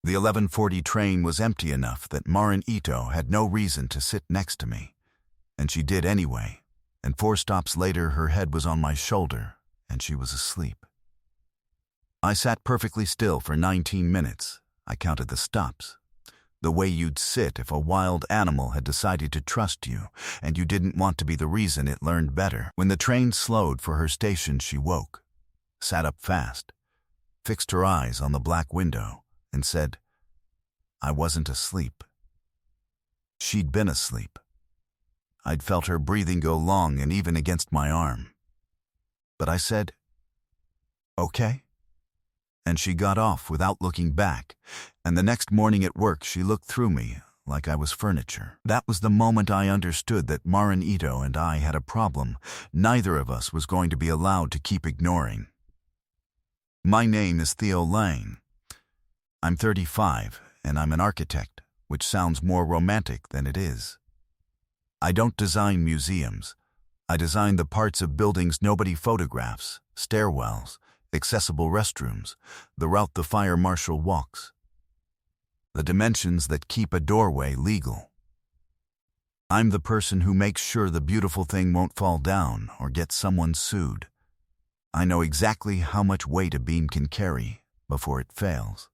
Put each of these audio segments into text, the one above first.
The 11:40 train was empty enough that Marin Ito had no reason to sit next to me, and she did anyway, and 4 stops later her head was on my shoulder and she was asleep. I sat perfectly still for 19 minutes. I counted the stops. The way you'd sit if a wild animal had decided to trust you and you didn't want to be the reason it learned better. When the train slowed for her station, she woke, sat up fast, fixed her eyes on the black window, and said, "I wasn't asleep." She'd been asleep. I'd felt her breathing go long and even against my arm. But I said, "Okay." And she got off without looking back, and the next morning at work she looked through me like I was furniture. That was the moment I understood that Marin Ito and I had a problem neither of us was going to be allowed to keep ignoring. My name is Theo Lang. I'm 35, and I'm an architect, which sounds more romantic than it is. I don't design museums. I design the parts of buildings nobody photographs, stairwells, accessible restrooms, the route the fire marshal walks, the dimensions that keep a doorway legal. I'm the person who makes sure the beautiful thing won't fall down or get someone sued. I know exactly how much weight a beam can carry before it fails.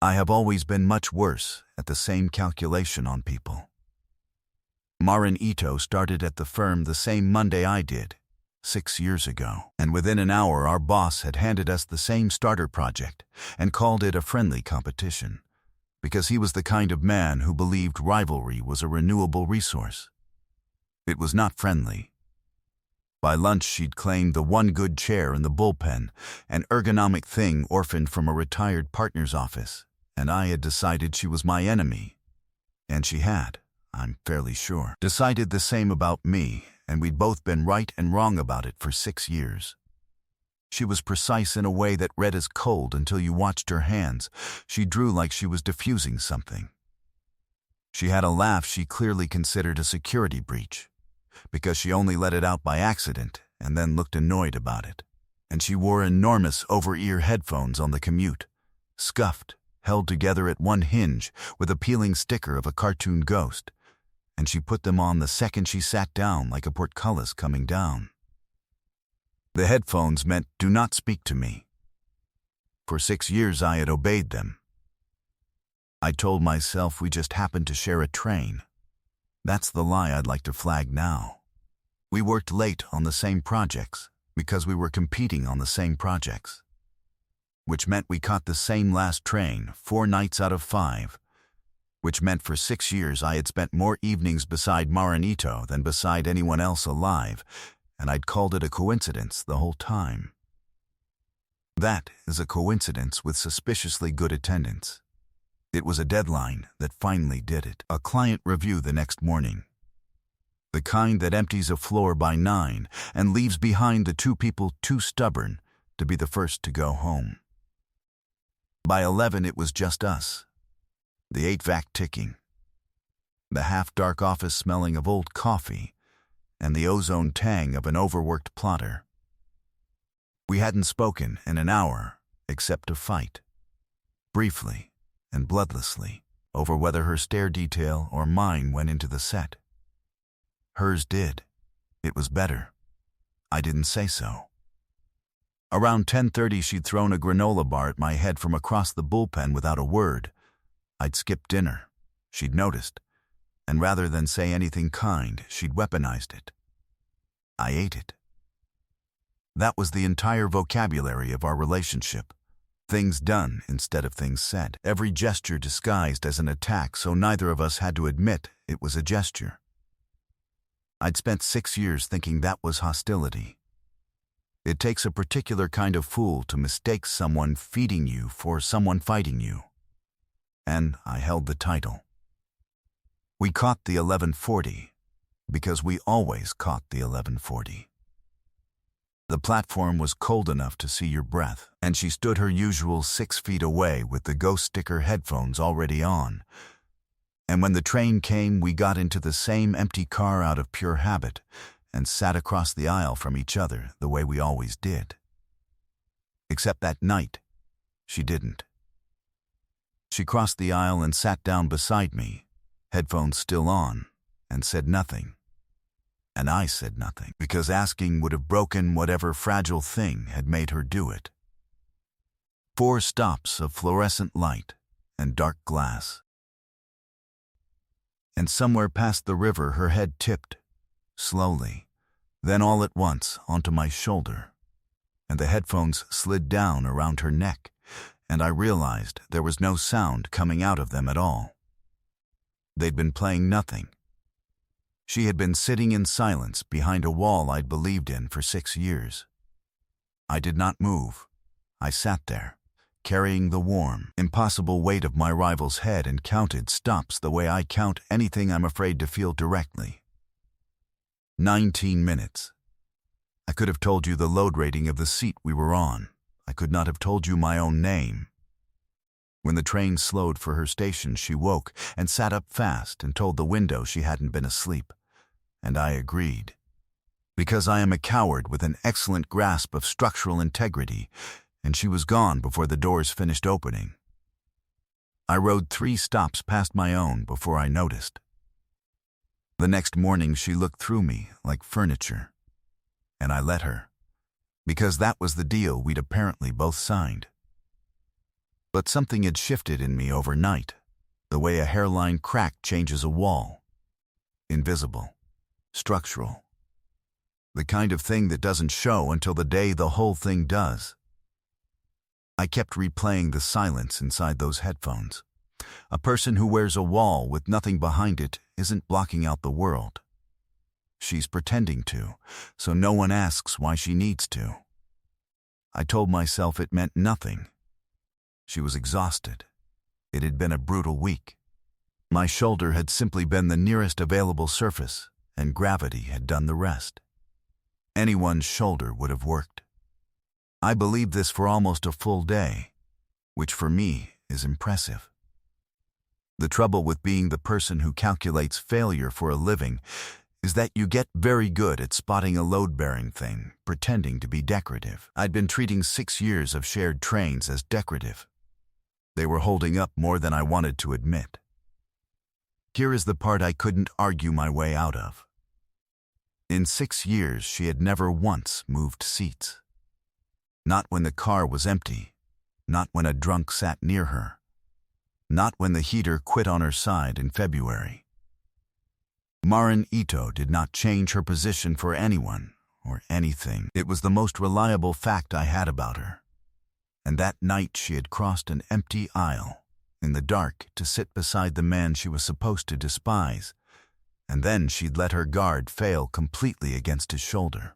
I have always been much worse at the same calculation on people. Marin Ito started at the firm the same Monday I did, 6 years ago, and within an hour our boss had handed us the same starter project and called it a friendly competition, because he was the kind of man who believed rivalry was a renewable resource. It was not friendly. By lunch she'd claimed the one good chair in the bullpen, an ergonomic thing orphaned from a retired partner's office, and I had decided she was my enemy. And she had, I'm fairly sure, decided the same about me, and we'd both been right and wrong about it for 6 years. She was precise in a way that read as cold until you watched her hands. She drew like she was diffusing something. She had a laugh she clearly considered a security breach, because she only let it out by accident and then looked annoyed about it. And she wore enormous over-ear headphones on the commute, scuffed, held together at one hinge with a peeling sticker of a cartoon ghost, and she put them on the second she sat down like a portcullis coming down. The headphones meant, "Do not speak to me." For 6 years I had obeyed them. I told myself we just happened to share a train. That's the lie I'd like to flag now. We worked late on the same projects because we were competing on the same projects, which meant we caught the same last train 4 nights out of 5, which meant for 6 years I had spent more evenings beside Marin Ito than beside anyone else alive, and I'd called it a coincidence the whole time. That is a coincidence with suspiciously good attendance. It was a deadline that finally did it. A client review the next morning. The kind that empties a floor by 9 and leaves behind the 2 people too stubborn to be the first to go home. By 11 it was just us. The HVAC ticking, the half-dark office smelling of old coffee, and the ozone tang of an overworked plotter. We hadn't spoken in an hour except to fight, briefly and bloodlessly, over whether her stair detail or mine went into the set. Hers did. It was better. I didn't say so. Around 10:30 she'd thrown a granola bar at my head from across the bullpen without a word. I'd skipped dinner. She'd noticed, and rather than say anything kind, she'd weaponized it. I ate it. That was the entire vocabulary of our relationship. Things done instead of things said. Every gesture disguised as an attack, so neither of us had to admit it was a gesture. I'd spent 6 years thinking that was hostility. It takes a particular kind of fool to mistake someone feeding you for someone fighting you. And I held the title. We caught the 11:40 because we always caught the 11:40. The platform was cold enough to see your breath, and she stood her usual 6 feet away with the ghost sticker headphones already on. And when the train came, we got into the same empty car out of pure habit and sat across the aisle from each other the way we always did. Except that night, she didn't. She crossed the aisle and sat down beside me, headphones still on, and said nothing. And I said nothing, because asking would have broken whatever fragile thing had made her do it. 4 stops of fluorescent light and dark glass. And somewhere past the river her head tipped, slowly, then all at once onto my shoulder, and the headphones slid down around her neck, and I realized there was no sound coming out of them at all. They'd been playing nothing. She had been sitting in silence behind a wall I'd believed in for 6 years. I did not move. I sat there, carrying the warm, impossible weight of my rival's head, and counted stops the way I count anything I'm afraid to feel directly. 19 minutes. I could have told you the load rating of the seat we were on. I could not have told you my own name. When the train slowed for her station, she woke and sat up fast and told the window she hadn't been asleep. And I agreed. Because I am a coward with an excellent grasp of structural integrity, and she was gone before the doors finished opening. I rode 3 stops past my own before I noticed. The next morning she looked through me like furniture, and I let her, because that was the deal we'd apparently both signed. But something had shifted in me overnight, the way a hairline crack changes a wall. Invisible, structural. The kind of thing that doesn't show until the day the whole thing does. I kept replaying the silence inside those headphones. A person who wears a wall with nothing behind it isn't blocking out the world. She's pretending to, so no one asks why she needs to. I told myself it meant nothing. She was exhausted. It had been a brutal week. My shoulder had simply been the nearest available surface, and gravity had done the rest. Anyone's shoulder would have worked. I believed this for almost a full day, which for me is impressive. The trouble with being the person who calculates failure for a living is that you get very good at spotting a load-bearing thing, pretending to be decorative. I'd been treating 6 years of shared trains as decorative. They were holding up more than I wanted to admit. Here is the part I couldn't argue my way out of. In 6 years, she had never once moved seats. Not when the car was empty, not when a drunk sat near her, not when the heater quit on her side in February. Marin Ito did not change her position for anyone or anything. It was the most reliable fact I had about her. And that night she had crossed an empty aisle in the dark to sit beside the man she was supposed to despise, and then she'd let her guard fail completely against his shoulder.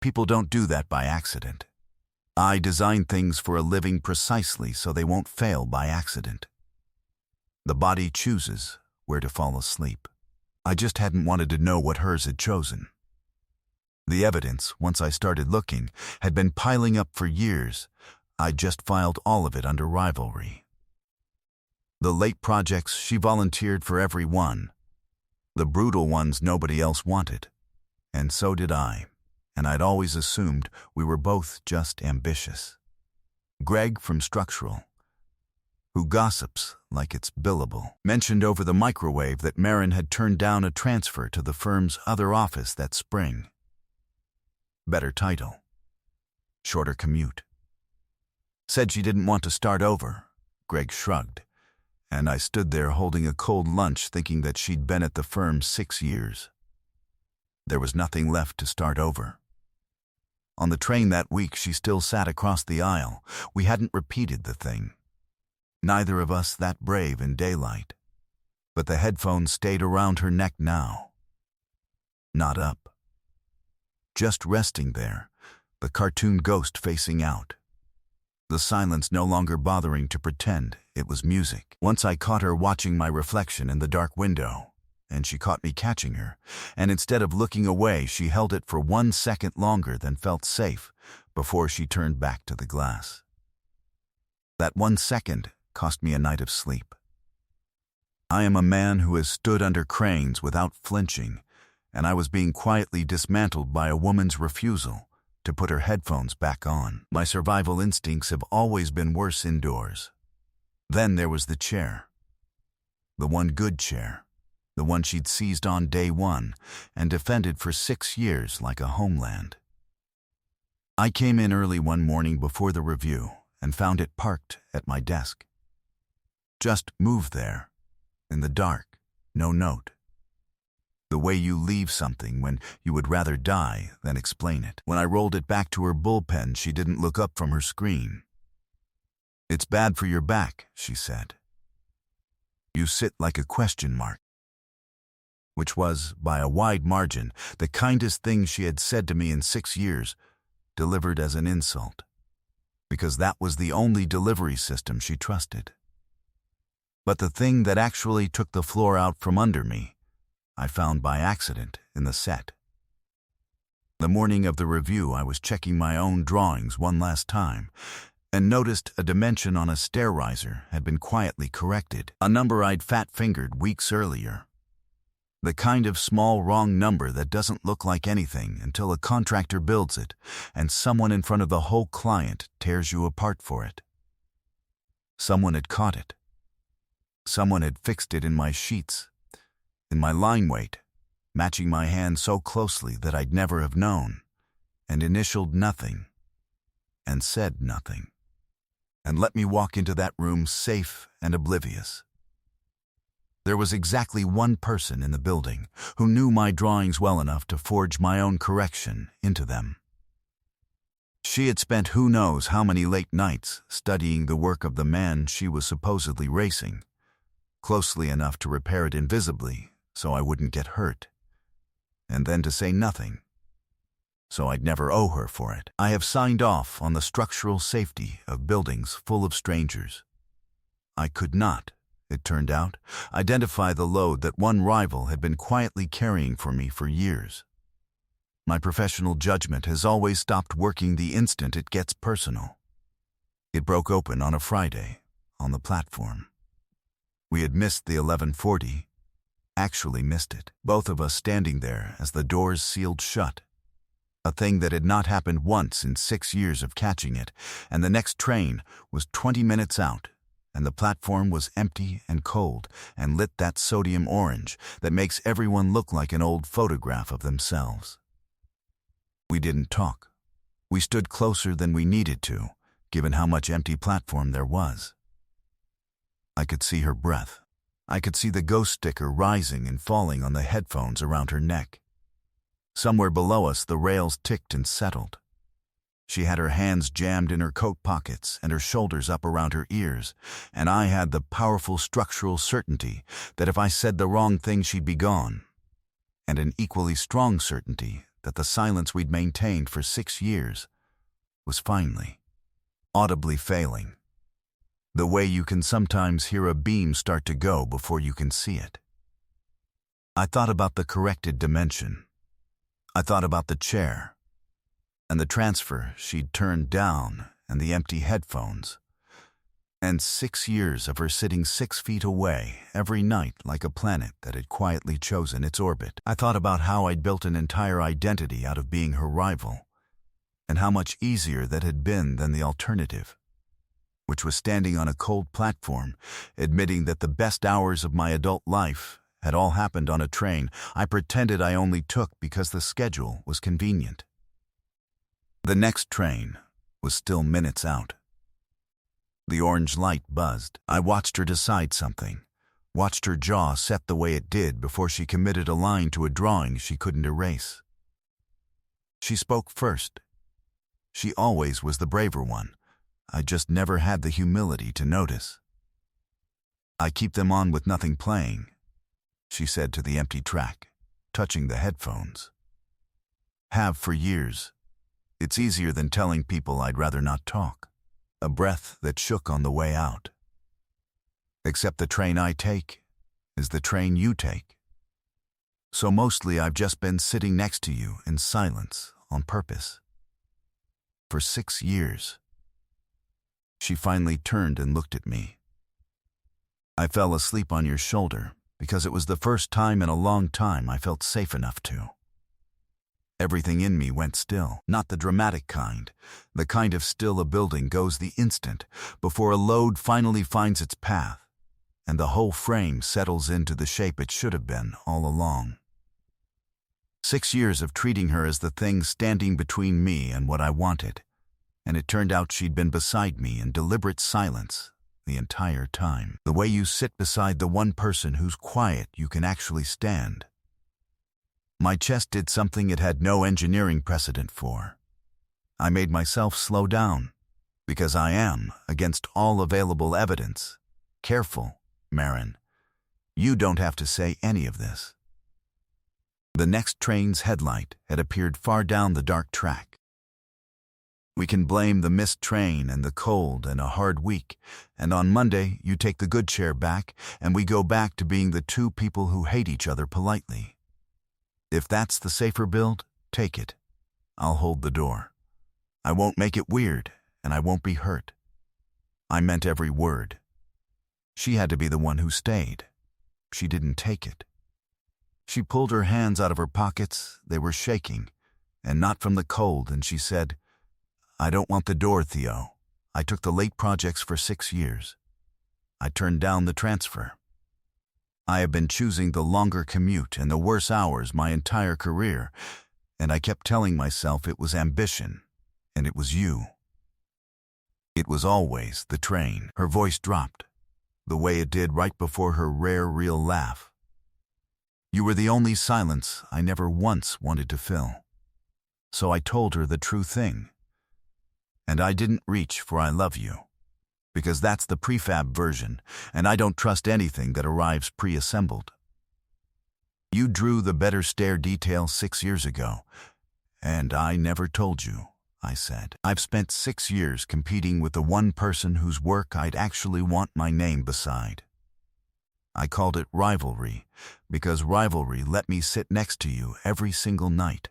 People don't do that by accident. I design things for a living precisely so they won't fail by accident. The body chooses where to fall asleep. I just hadn't wanted to know what hers had chosen. The evidence, once I started looking, had been piling up for years. I'd just filed all of it under rivalry. The late projects, she volunteered for every one. The brutal ones nobody else wanted. And so did I. And I'd always assumed we were both just ambitious. Greg from Structural, who gossips like it's billable, mentioned over the microwave that Marin had turned down a transfer to the firm's other office that spring. Better title. Shorter commute. Said she didn't want to start over. Greg shrugged, and I stood there holding a cold lunch thinking that she'd been at the firm 6 years. There was nothing left to start over. On the train that week, she still sat across the aisle. We hadn't repeated the thing. Neither of us that brave in daylight. But the headphones stayed around her neck now. Not up. Just resting there, the cartoon ghost facing out. The silence no longer bothering to pretend it was music. Once I caught her watching my reflection in the dark window, and she caught me catching her, and instead of looking away, she held it for 1 second longer than felt safe before she turned back to the glass. That 1 second cost me a night of sleep. I am a man who has stood under cranes without flinching, and I was being quietly dismantled by a woman's refusal to put her headphones back on. My survival instincts have always been worse indoors. Then there was the chair. The one good chair. The one she'd seized on day one and defended for 6 years like a homeland. I came in early one morning before the review and found it parked at my desk. Just moved there, in the dark, no note. The way you leave something when you would rather die than explain it. When I rolled it back to her bullpen, she didn't look up from her screen. "It's bad for your back," she said. "You sit like a question mark." Which was, by a wide margin, the kindest thing she had said to me in 6 years, delivered as an insult, because that was the only delivery system she trusted. But the thing that actually took the floor out from under me, I found by accident in the set. The morning of the review, I was checking my own drawings one last time and noticed a dimension on a stair riser had been quietly corrected, a number I'd fat-fingered weeks earlier. The kind of small wrong number that doesn't look like anything until a contractor builds it and someone in front of the whole client tears you apart for it. Someone had caught it. Someone had fixed it in my sheets, in my line weight, matching my hand so closely that I'd never have known, and initialed nothing, and said nothing, and let me walk into that room safe and oblivious. There was exactly one person in the building who knew my drawings well enough to forge my own correction into them. She had spent who knows how many late nights studying the work of the man she was supposedly racing, closely enough to repair it invisibly so I wouldn't get hurt, and then to say nothing, so I'd never owe her for it. I have signed off on the structural safety of buildings full of strangers. I could not, it turned out, identify the load that one rival had been quietly carrying for me for years. My professional judgment has always stopped working the instant it gets personal. It broke open on a Friday, on the platform. We had missed the 11:40, actually missed it, both of us standing there as the doors sealed shut. A thing that had not happened once in 6 years of catching it, and the next train was 20 minutes out, and the platform was empty and cold and lit that sodium orange that makes everyone look like an old photograph of themselves. We didn't talk. We stood closer than we needed to, given how much empty platform there was. I could see her breath. I could see the ghost sticker rising and falling on the headphones around her neck. Somewhere below us, the rails ticked and settled. She had her hands jammed in her coat pockets and her shoulders up around her ears, and I had the powerful structural certainty that if I said the wrong thing, she'd be gone, and an equally strong certainty that the silence we'd maintained for 6 years was finally, audibly failing, the way you can sometimes hear a beam start to go before you can see it. I thought about the corrected dimension. I thought about the chair, and the transfer she'd turned down, and the empty headphones, and 6 years of her sitting 6 feet away every night like a planet that had quietly chosen its orbit. I thought about how I'd built an entire identity out of being her rival, and how much easier that had been than the alternative, which was standing on a cold platform, admitting that the best hours of my adult life had all happened on a train I pretended I only took because the schedule was convenient. The next train was still minutes out. The orange light buzzed. I watched her decide something, watched her jaw set the way it did before she committed a line to a drawing she couldn't erase. She spoke first. She always was the braver one. I just never had the humility to notice. "I keep them on with nothing playing," she said to the empty track, touching the headphones. "Have for years. It's easier than telling people I'd rather not talk." A breath that shook on the way out. "Except the train I take is the train you take. So mostly I've just been sitting next to you in silence on purpose. For 6 years. She finally turned and looked at me. "I fell asleep on your shoulder because it was the first time in a long time I felt safe enough to. Everything in me went still, not the dramatic kind, the kind of still a building goes the instant before a load finally finds its path, and the whole frame settles into the shape it should have been all along. 6 years of treating her as the thing standing between me and what I wanted, and it turned out she'd been beside me in deliberate silence the entire time. The way you sit beside the one person who's quiet you can actually stand. My chest did something it had no engineering precedent for. I made myself slow down, because I am, against all available evidence, careful, Marin. You don't have to say any of this. The next train's headlight had appeared far down the dark track. We can blame the missed train and the cold and a hard week, and on Monday you take the good chair back and we go back to being the two people who hate each other politely. If that's the safer build, take it. I'll hold the door. I won't make it weird, and I won't be hurt. I meant every word. She had to be the one who stayed. She didn't take it. She pulled her hands out of her pockets. They were shaking, and not from the cold, and she said, "I don't want the door, Theo. I took the late projects for 6 years. I turned down the transfer. I have been choosing the longer commute and the worse hours my entire career, and I kept telling myself it was ambition, and it was you. It was always the train." Her voice dropped, the way it did right before her rare, real laugh. "You were the only silence I never once wanted to fill. So I told her the true thing. And I didn't reach for 'I love you,' because that's the prefab version, and I don't trust anything that arrives pre-assembled. You drew the better stair detail 6 years ago, and I never told you," I said. "I've spent 6 years competing with the one person whose work I'd actually want my name beside. I called it rivalry, because rivalry let me sit next to you every single night,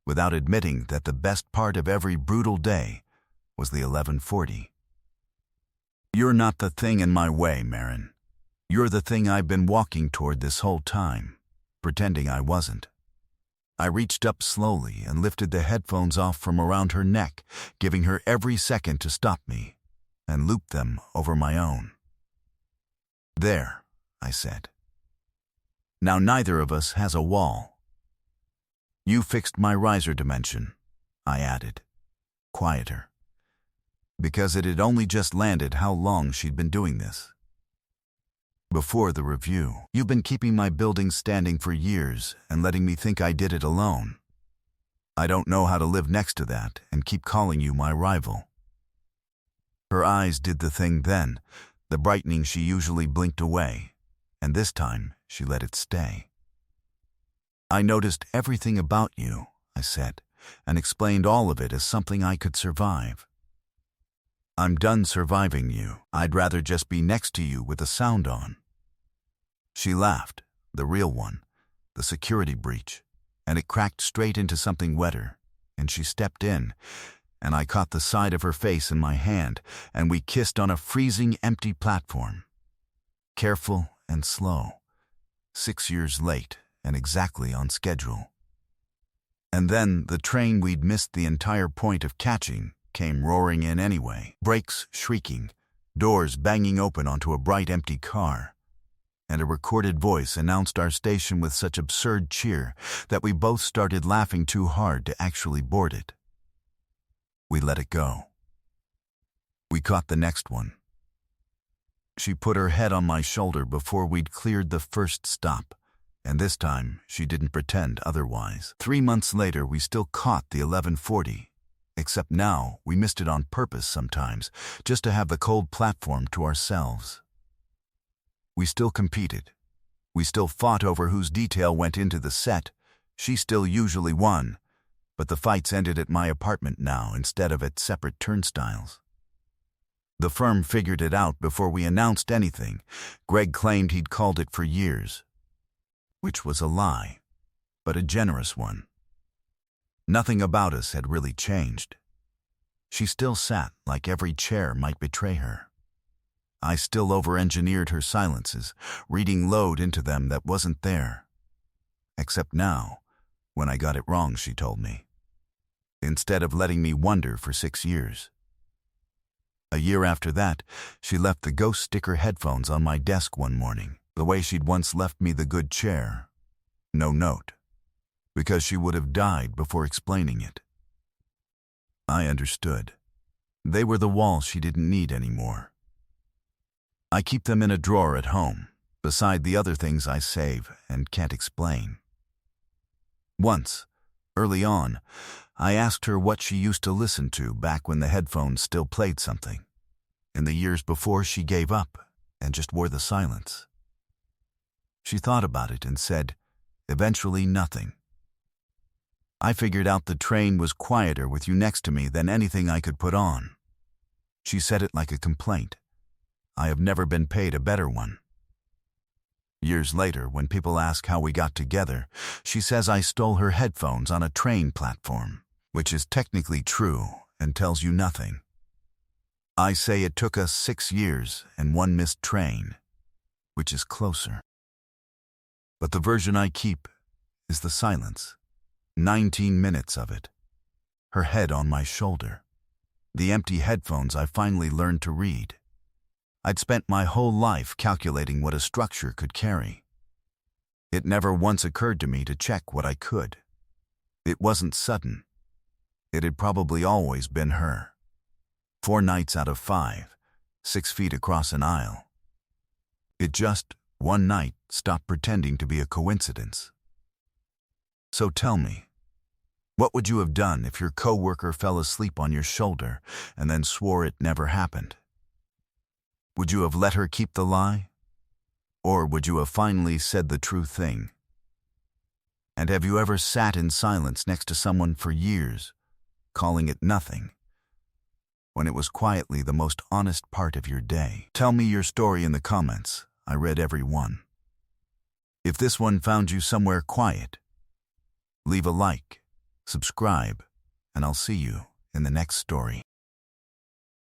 without admitting that the best part of every brutal day was the 11:40. You're not the thing in my way, Marin. You're the thing I've been walking toward this whole time, pretending I wasn't." I reached up slowly and lifted the headphones off from around her neck, giving her every second to stop me, and looped them over my own. "There," I said. "Now neither of us has a wall. You fixed my riser dimension," I added, quieter, because it had only just landed how long she'd been doing this. "Before the review, you've been keeping my building standing for years and letting me think I did it alone. I don't know how to live next to that and keep calling you my rival." Her eyes did the thing then, the brightening she usually blinked away, and this time she let it stay. "I noticed everything about you," I said, and explained all of it as something I could survive. "I'm done surviving you. I'd rather just be next to you with the sound on." She laughed, the real one, the security breach, and it cracked straight into something wetter, and she stepped in, and I caught the side of her face in my hand, and we kissed on a freezing, empty platform. Careful and slow, 6 years late and exactly on schedule. And then the train we'd missed the entire point of catching came roaring in anyway, brakes shrieking, doors banging open onto a bright empty car, and a recorded voice announced our station with such absurd cheer that we both started laughing too hard to actually board it. We let it go. We caught the next one. She put her head on my shoulder before we'd cleared the first stop, and this time she didn't pretend otherwise. 3 months later we still caught the 11:40. Except now, we missed it on purpose sometimes, just to have the cold platform to ourselves. We still competed. We still fought over whose detail went into the set. She still usually won, but the fights ended at my apartment now instead of at separate turnstiles. The firm figured it out before we announced anything. Greg claimed he'd called it for years, which was a lie, but a generous one. Nothing about us had really changed. She still sat like every chair might betray her. I still over-engineered her silences, reading load into them that wasn't there. Except now, when I got it wrong, she told me, instead of letting me wonder for 6 years. A year after that, she left the ghost sticker headphones on my desk one morning, the way she'd once left me the good chair. No note, because she would have died before explaining it. I understood. They were the walls she didn't need anymore. I keep them in a drawer at home, beside the other things I save and can't explain. Once, early on, I asked her what she used to listen to back when the headphones still played something, in the years before she gave up and just wore the silence. She thought about it and said, eventually nothing. I figured out the train was quieter with you next to me than anything I could put on. She said it like a complaint. I have never been paid a better one. Years later, when people ask how we got together, she says I stole her headphones on a train platform, which is technically true and tells you nothing. I say it took us 6 years and 1 missed train, which is closer. But the version I keep is the silence. 19 minutes of it. Her head on my shoulder. The empty headphones I finally learned to read. I'd spent my whole life calculating what a structure could carry. It never once occurred to me to check what I could. It wasn't sudden. It had probably always been her. 4 nights out of 5, 6 feet across an aisle. It just, one night, stopped pretending to be a coincidence. So tell me, what would you have done if your coworker fell asleep on your shoulder and then swore it never happened? Would you have let her keep the lie? Or would you have finally said the true thing? And have you ever sat in silence next to someone for years, calling it nothing, when it was quietly the most honest part of your day? Tell me your story in the comments. I read every one. If this one found you somewhere quiet, leave a like, subscribe, and I'll see you in the next story.